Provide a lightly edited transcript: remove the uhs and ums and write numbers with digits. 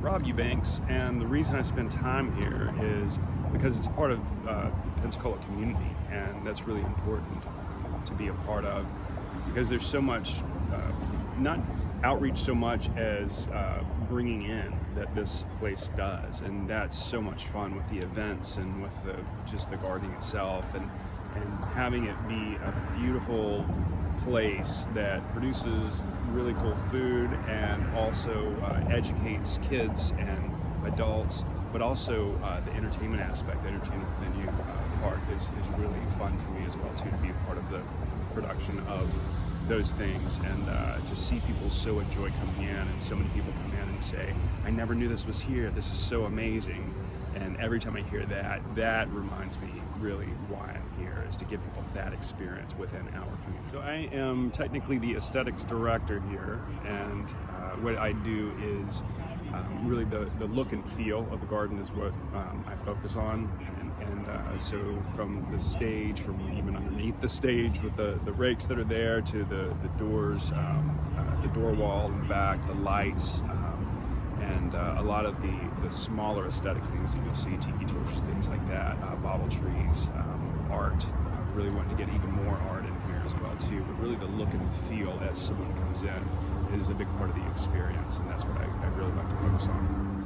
Rob Eubanks, and the reason I spend time here is because it's a part of the Pensacola community, and that's really important to be a part of, because there's so much, not outreach so much as bringing in that this place does, and that's so much fun with the events and with just the gardening itself, and having it be a beautiful place that produces really cool food and also educates kids and adults, but also the entertainment aspect, the entertainment venue part is really fun for me as well too, to be a part of the production of those things, and to see people so enjoy coming in, and so many people come in and say, I never knew this was here, this is so amazing. And every time I hear that, that reminds me really why I'm here, is to give people that experience within our community. So I am technically the aesthetics director here, and what I do is really the look and feel of the garden is what I focus on, and so from the stage, from even underneath the stage with the rakes that are there, to the doors, the door wall in the back, the lights, and a lot of the smaller aesthetic things that you'll see, tiki torches, things like that, bottle trees, art. Really wanting to get even more art in here as well too, but really the look and the feel as someone comes in is a big part of the experience, and that's what I really like to focus on.